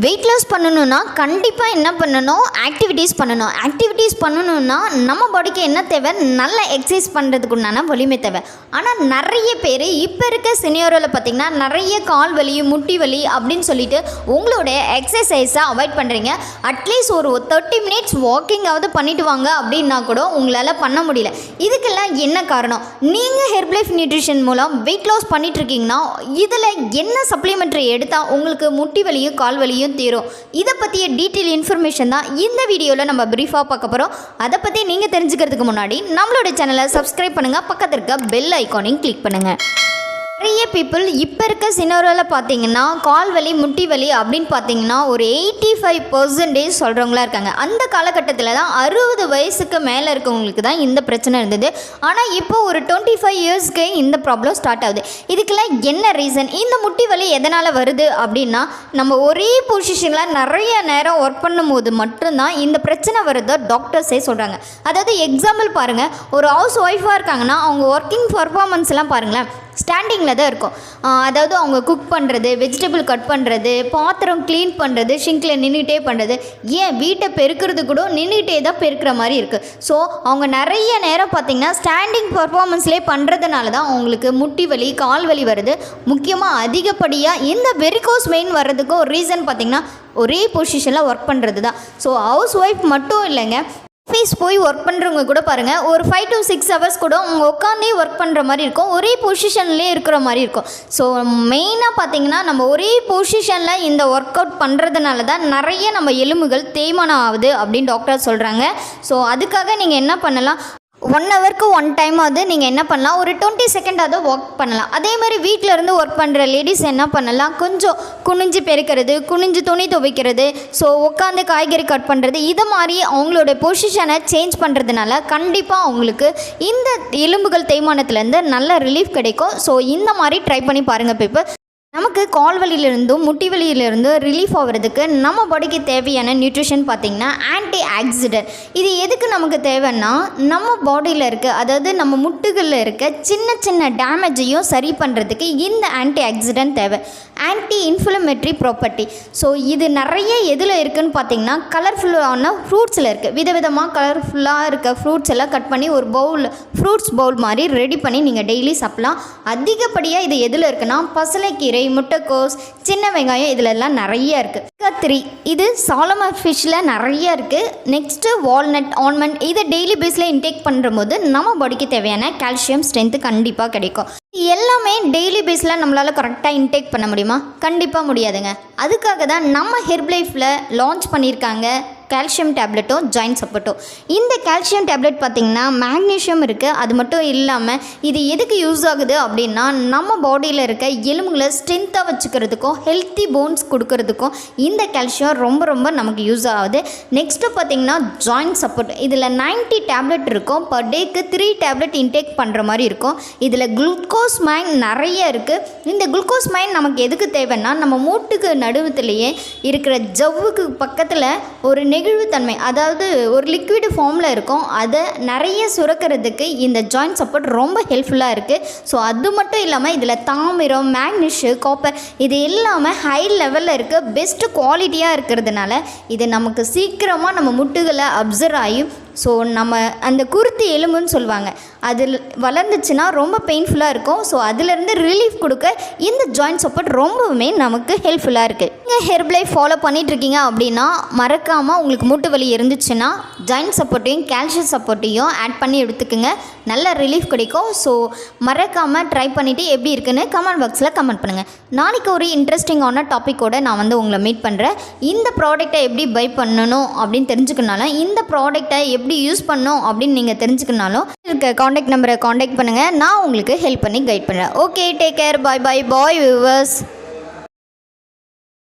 Weight loss பண்ணணுன்னா கண்டிப்பாக என்ன பண்ணணும், ஆக்டிவிட்டீஸ் பண்ணணும். ஆக்டிவிட்டீஸ் பண்ணணுன்னா நம்ம பாடிக்கு என்ன தேவை, நல்ல எக்ஸசைஸ் பண்ணுறதுக்கு உண்டான வலிமை தேவை. ஆனால் நிறைய பேர் இப்போ இருக்க சினியோரில் பார்த்திங்கன்னா நிறைய கால் வலி, முட்டி வலி அப்படின்னு சொல்லிட்டு உங்களுடைய எக்ஸசைஸை அவாய்ட் பண்ணுறீங்க. அட்லீஸ்ட் ஒரு 30 மினிட்ஸ் வாக்கிங்காவது பண்ணிட்டு வாங்க அப்படின்னா கூட உங்களால் பண்ண முடியல. இதுக்கெல்லாம் என்ன காரணம்? நீங்கள் ஹெர்பலைஃப் நியூட்ரிஷன் மூலம் வெயிட் லாஸ் பண்ணிகிட்ருக்கீங்கன்னா இதில் என்ன சப்ளிமெண்ட்ரி எடுத்தால் உங்களுக்கு முட்டி வலியும் கால் வலியும் தீரும், இதை பற்றிய டீட்டெயில் இன்ஃபர்மேஷன் தான் இந்த வீடியோவில் நம்ம ப்ரீஃபாக பார்க்க போகிறோம். அதை பற்றி நீங்கள் தெரிஞ்சுக்கிறதுக்கு முன்னாடி நம்மளோட சேனலை சப்ஸ்கிரைப் பண்ணுங்கள், பக்கத்தில் இருக்க பெல் ஐக்கானையும் கிளிக் பண்ணுங்கள். நிறைய பீப்புள் இப்போ இருக்க சினோரில் பார்த்தீங்கன்னா கால் வலி, முட்டி வலி அப்படின்னு பார்த்தீங்கன்னா ஒரு 85% சொல்கிறவங்களா இருக்காங்க. அந்த காலகட்டத்தில் தான் 60 வயசுக்கு மேலே இருக்கவங்களுக்கு தான் இந்த பிரச்சனை இருந்தது. ஆனால் இப்போ ஒரு 25 இயர்ஸ்க்கு இந்த ப்ராப்ளம் ஸ்டார்ட் ஆகுது. இதுக்கெல்லாம் என்ன ரீசன்? இந்த முட்டி வலி எதனால் வருது அப்படின்னா, நம்ம ஒரே பொசிஷனில் நிறைய நேரம் ஒர்க் பண்ணும்போது மட்டும்தான் இந்த பிரச்சனை வருதோ டாக்டர்ஸே சொல்கிறாங்க. அதாவது எக்ஸாம்பிள் பாருங்கள், ஒரு ஹவுஸ் ஒய்ஃபாக இருக்காங்கன்னா அவங்க ஒர்க்கிங் பர்ஃபார்மன்ஸ்லாம் பாருங்களேன், ஸ்டாண்டிங்கில் தான் இருக்கும். அதாவது அவங்க குக் பண்ணுறது, வெஜிடபிள் கட் பண்ணுறது, பாத்திரம் க்ளீன் பண்ணுறது, ஷிங்கில் நின்றுட்டே பண்ணுறது, ஏன் வீட்டை பெருக்கிறது கூட நின்றுட்டே தான் பெருக்கிற மாதிரி இருக்குது. ஸோ அவங்க நிறைய நேரம் பார்த்திங்கன்னா ஸ்டாண்டிங் பர்ஃபார்மன்ஸ்லேயே பண்ணுறதுனால தான் அவங்களுக்கு முட்டி வலி, கால் வலி வருது. முக்கியமாக அதிகப்படியாக இந்த வெரிகோஸ் வெயின் வர்றதுக்கு ஒரு ரீசன் பார்த்திங்கன்னா ஒரே பொசிஷனில் ஒர்க் பண்ணுறது தான். ஸோ ஹவுஸ் ஒய்ஃப் மட்டும் இல்லைங்க, ஆஃபீஸ் போய் ஒர்க் பண்ணுறவங்க கூட பாருங்கள், ஒரு 5 to 6 hours கூட அவங்க உட்காந்தே ஒர்க் பண்ணுற மாதிரி இருக்கும், ஒரே பொசிஷன்லேயே இருக்கிற மாதிரி இருக்கும். ஸோ மெயினாக பார்த்தீங்கன்னா நம்ம ஒரே பொசிஷனில் இந்த ஒர்க் அவுட் பண்ணுறதுனால தான் நிறைய நம்ம எலும்புகள் தேய்மானம் ஆகுது அப்படின்னு டாக்டர் சொல்கிறாங்க. ஸோ அதுக்காக நீங்கள் என்ன பண்ணலாம், 1 ஹவருக்கு 1 டைமாவது நீங்கள் என்ன பண்ணலாம், ஒரு 20 செகண்டாவது ஒர்க் பண்ணலாம். அதே மாதிரி வீட்டில் இருந்து ஒர்க் பண்ணுற லேடிஸ் என்ன பண்ணலாம், கொஞ்சம் குனிஞ்சு பெருக்கிறது, குனிஞ்சு துணி துவைக்கிறது, ஸோ உட்காந்து காய்கறி கட் பண்ணுறது, இது மாதிரி அவங்களோட பொசிஷனை சேஞ்ச் பண்ணுறதுனால கண்டிப்பாக அவங்களுக்கு இந்த எலும்புகள் தேய்மானத்துலேருந்து நல்ல ரிலீஃப் கிடைக்கும். ஸோ இந்த மாதிரி ட்ரை பண்ணி பாருங்கள் பீப்புள். நமக்கு கால் வலியிலிருந்தும் முட்டி வலியிலிருந்தும் ரிலீஃப் ஆகிறதுக்கு நம்ம பாடிக்கு தேவையான நியூட்ரிஷன் பார்த்திங்கன்னா ஆன்டி ஆக்சிடென்ட். இது எதுக்கு நமக்கு தேவைன்னா, நம்ம பாடியில் இருக்க, அதாவது நம்ம முட்டுகளில் இருக்க சின்ன சின்ன டேமேஜையும் சரி பண்ணுறதுக்கு இந்த ஆன்டி ஆக்சிடென்ட் தேவை. Anti inflammatory property. ஸோ இது நிறைய எதில் இருக்குதுன்னு பார்த்திங்கன்னா கலர்ஃபுல்லான ஃப்ரூட்ஸில் இருக்குது. விதவிதமாக கலர்ஃபுல்லாக இருக்க ஃப்ரூட்ஸ் எல்லாம் கட் பண்ணி ஒரு பவுல், ஃப்ரூட்ஸ் பவுல் மாதிரி ரெடி பண்ணி நீங்கள் டெய்லி சாப்பிட்லாம். அதிகப்படியாக இது எதில் இருக்குன்னா பசலைக்கீரை, முட்டைக்கோஸ், சின்ன வெங்காயம், இதிலெல்லாம் நிறைய இருக்குது. கத்திரி, இது சாலமன் ஃபிஷ்ஷில் நிறைய இருக்குது. நெக்ஸ்ட்டு வால்நட், ஆல்மண்ட், இதை டெய்லி பேஸில் இன்டேக் பண்ணுற போது நம்ம பாடிக்கு தேவையான கால்சியம் ஸ்ட்ரென்த்து கண்டிப்பாக கிடைக்கும். எல்லாமே டெய்லி பேஸில் நம்மளால் கரெக்டாக இன்டேக் பண்ண முடியுமா? கண்டிப்பாக முடியாதுங்க. அதுக்காக தான் நம்ம ஹெர்பலைஃப்பில் லான்ச் பண்ணியிருக்காங்க கால்சியம் டேப்லெட்டும் ஜாயின்ட் சப்போர்ட்டும். இந்த கால்சியம் டேப்லெட் பார்த்திங்கன்னா மேக்னீஷியம் இருக்குது. அது மட்டும் இல்லாமல் இது எதுக்கு யூஸ் ஆகுது அப்படின்னா, நம்ம பாடியில் இருக்க எலும்புகளை ஸ்ட்ரென்த்தாக வச்சுக்கிறதுக்கும் ஹெல்த்தி போன்ஸ் கொடுக்கறதுக்கும் இந்த கால்சியம் ரொம்ப ரொம்ப நமக்கு யூஸ் ஆகுது. நெக்ஸ்ட்டு பார்த்திங்கன்னா ஜாயின்ட் சப்போர்ட். இதில் 90 டேப்லெட் இருக்கும். பர் டேக்கு 3 டேப்லெட் இன்டேக் பண்ணுற மாதிரி இருக்கும். இதில் குளுக்கோஸ் மைன் நிறைய இருக்குது. இந்த குளுக்கோஸ் மைன் நமக்கு எதுக்கு தேவைன்னா, நம்ம மூட்டுக்கு நடுவுத்துலேயே இருக்கிற ஜவ்வுக்கு பக்கத்தில் ஒரு நெகிழ்வுத்தன்மை, அதாவது ஒரு லிக்விட் ஃபார்மில் இருக்கும், அதை நிறைய சுரக்கிறதுக்கு இந்த ஜாயின்ட் சப்போர்ட் ரொம்ப ஹெல்ப்ஃபுல்லாக இருக்குது. ஸோ அது மட்டும் இல்லாமல் இதில் தாமிரம், மேக்னீஷியம், காப்பர், இது எல்லாமே ஹை லெவலில் இருக்குது. பெஸ்ட்டு குவாலிட்டியாக இருக்கிறதுனால இது நமக்கு சீக்கிரமாக நம்ம முட்டுகளை அப்சர்வ் ஆகி, ஸோ நம்ம அந்த குருத்து எலும்புன்னு சொல்லுவாங்க, அதில் வளர்ந்துச்சுன்னா ரொம்ப பெயின்ஃபுல்லாக இருக்கும். ஸோ அதிலேருந்து ரிலீஃப் கொடுக்க இந்த ஜாயின்ட் சப்போர்ட் ரொம்பவுமே நமக்கு ஹெல்ப்ஃபுல்லாக இருக்குது. நீங்கள் ஹெர்பலைஃப் ஃபாலோ பண்ணிகிட்ருக்கீங்க அப்படின்னா மறக்காமல் உங்களுக்கு மூட்டு வலி இருந்துச்சுன்னா ஜாயின்ட் சப்போர்ட்டையும் கால்சியம் சப்போர்ட்டையும் ஆட் பண்ணி எடுத்துக்கோங்க, நல்ல ரிலீஃப் கிடைக்கும். ஸோ மறக்காமல் ட்ரை பண்ணிவிட்டு எப்படி இருக்குன்னு கமெண்ட் பாக்ஸில் கமெண்ட் பண்ணுங்கள். நாளைக்கு ஒரு இன்ட்ரெஸ்டிங்கான டாப்பிக்கோடு நான் உங்களை மீட் பண்ணுறேன். இந்த ப்ராடக்டை எப்படி பை பண்ணணும் அப்படின்னு தெரிஞ்சுக்கனாலும், இந்த ப்ராடக்டை எப்படி யூஸ் பண்ணணும் அப்படின்னு நீங்கள் தெரிஞ்சுக்கனாலும் இருக்க காண்டாக்ட் நம்பரை காண்டாக்ட் பண்ணுங்கள். நான் உங்களுக்கு ஹெல்ப் பண்ணி கைட் பண்ணுறேன். ஓகே, டேக் கேர், பாய் பாய் பாய் வியூவர்ஸ்.